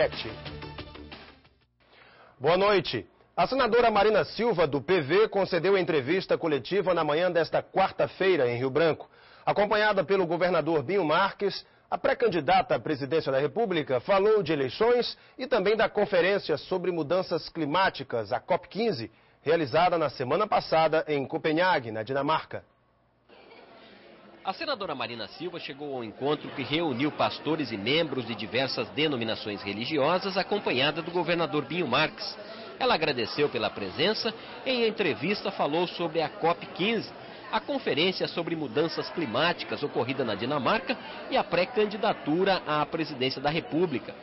7. Boa noite. A senadora Marina Silva, do PV, concedeu entrevista coletiva na manhã desta quarta-feira em Rio Branco. Acompanhada pelo governador Binho Marques, a pré-candidata à presidência da República falou de eleições e também da conferência sobre mudanças climáticas, a COP15, realizada na semana passada em Copenhague, na Dinamarca. A senadora Marina Silva chegou ao encontro que reuniu pastores e membros de diversas denominações religiosas, acompanhada do governador Binho Marques. Ela agradeceu pela presença e em entrevista falou sobre a COP15, a conferência sobre mudanças climáticas ocorrida na Dinamarca e a pré-candidatura à presidência da República.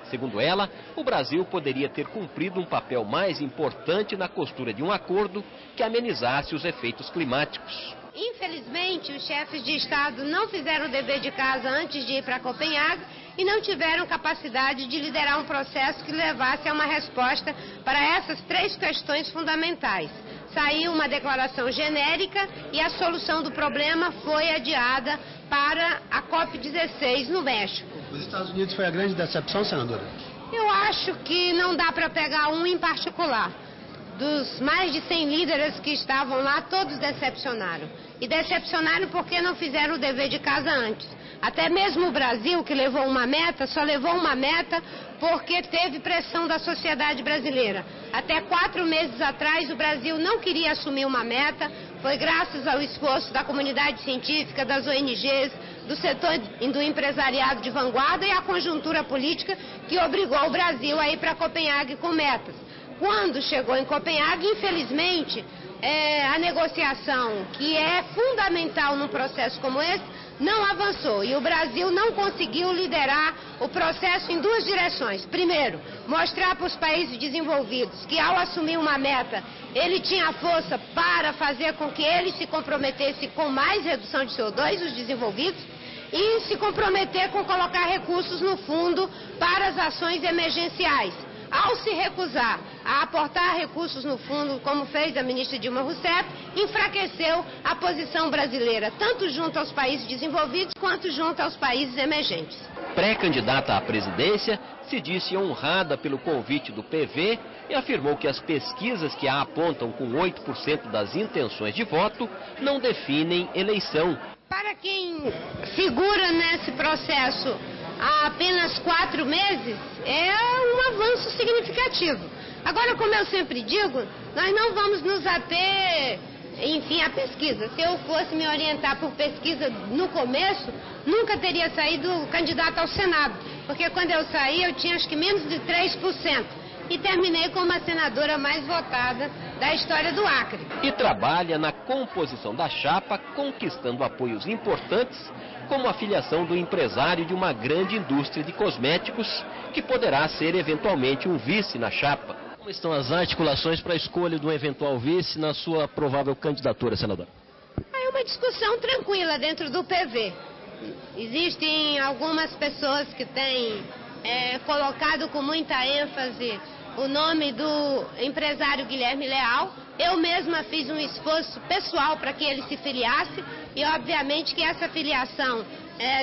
Segundo ela, o Brasil poderia ter cumprido um papel mais importante na costura de um acordo que amenizasse os efeitos climáticos. Infelizmente, os chefes de Estado não fizeram o dever de casa antes de ir para Copenhague e não tiveram capacidade de liderar um processo que levasse a uma resposta para essas três questões fundamentais. Saiu uma declaração genérica e a solução do problema foi adiada para a COP16 no México. Os Estados Unidos foi a grande decepção, senadora? Eu acho que não dá para pegar um em particular. Dos mais de 100 líderes que estavam lá, todos decepcionaram. E decepcionaram porque não fizeram o dever de casa antes. Até mesmo o Brasil, que levou uma meta, só levou uma meta porque teve pressão da sociedade brasileira. Até 4 meses atrás, o Brasil não queria assumir uma meta. Foi graças ao esforço da comunidade científica, das ONGs, do setor do empresariado de vanguarda e a conjuntura política que obrigou o Brasil a ir para Copenhague com metas. Quando chegou em Copenhague, infelizmente, a negociação, que é fundamental num processo como esse, não avançou. E o Brasil não conseguiu liderar o processo em duas direções. Primeiro, mostrar para os países desenvolvidos que ao assumir uma meta, ele tinha força para fazer com que eles se comprometessem com mais redução de CO2, os desenvolvidos, e se comprometer com colocar recursos no fundo para as ações emergenciais. Ao se recusar a aportar recursos no fundo, como fez a ministra Dilma Rousseff, enfraqueceu a posição brasileira, tanto junto aos países desenvolvidos quanto junto aos países emergentes. Pré-candidata à presidência, se disse honrada pelo convite do PV e afirmou que as pesquisas que a apontam com 8% das intenções de voto não definem eleição. Para quem figura nesse processo há apenas 4 meses, é um avanço significativo. Agora, como eu sempre digo, nós não vamos nos ater, enfim, à pesquisa. Se eu fosse me orientar por pesquisa no começo, nunca teria saído candidato ao Senado, porque quando eu saí eu tinha acho que menos de 3%. E terminei como a senadora mais votada da história do Acre. E trabalha na composição da chapa, conquistando apoios importantes, como a filiação do empresário de uma grande indústria de cosméticos, que poderá ser eventualmente um vice na chapa. Como estão as articulações para a escolha de um eventual vice na sua provável candidatura, senadora? É uma discussão tranquila dentro do PV. Existem algumas pessoas que têm colocado com muita ênfase o nome do empresário Guilherme Leal. Eu mesma fiz um esforço pessoal para que ele se filiasse e obviamente que essa filiação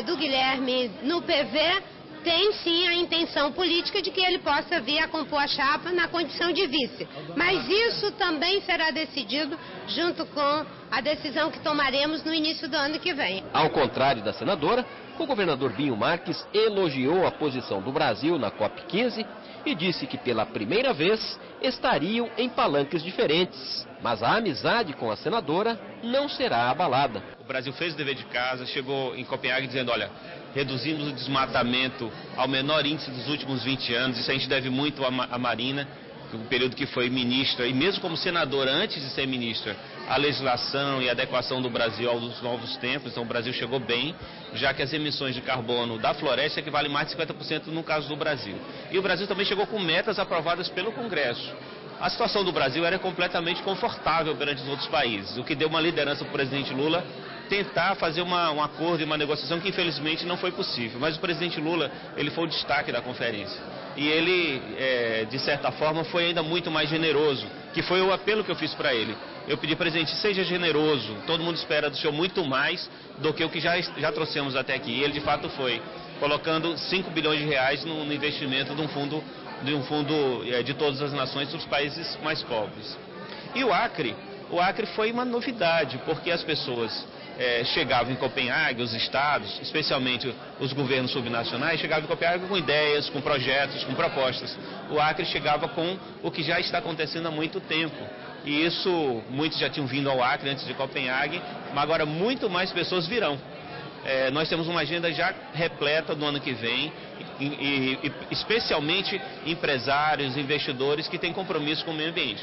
do Guilherme no PV tem sim a intenção política de que ele possa vir a compor a chapa na condição de vice. Mas isso também será decidido junto com a decisão que tomaremos no início do ano que vem. Ao contrário da senadora, o governador Binho Marques elogiou a posição do Brasil na COP15 e disse que pela primeira vez estariam em palanques diferentes. Mas a amizade com a senadora não será abalada. O Brasil fez o dever de casa, chegou em Copenhague dizendo, olha, reduzimos o desmatamento ao menor índice dos últimos 20 anos, isso a gente deve muito à Marina, o período que foi ministra, e mesmo como senadora antes de ser ministra, a legislação e a adequação do Brasil aos novos tempos. Então o Brasil chegou bem, já que as emissões de carbono da floresta equivalem mais de 50% no caso do Brasil. E o Brasil também chegou com metas aprovadas pelo Congresso. A situação do Brasil era completamente confortável perante os outros países, o que deu uma liderança para o presidente Lula tentar fazer um acordo e uma negociação que infelizmente não foi possível. Mas o presidente Lula, ele foi o destaque da conferência. E ele, de certa forma, foi ainda muito mais generoso, que foi o apelo que eu fiz para ele. eu pedi, presidente, seja generoso, todo mundo espera do senhor muito mais do que o que já trouxemos até aqui. E ele de fato foi, colocando 5 bilhões de reais no investimento de um fundo de todas as nações dos países mais pobres. E o Acre foi uma novidade, porque as pessoas chegavam em Copenhague, os estados, especialmente os governos subnacionais, chegavam em Copenhague com ideias, com projetos, com propostas. O Acre chegava com o que já está acontecendo há muito tempo. E isso, muitos já tinham vindo ao Acre antes de Copenhague, mas agora muito mais pessoas virão. Nós temos uma agenda já repleta do ano que vem, e especialmente empresários, investidores que têm compromisso com o meio ambiente.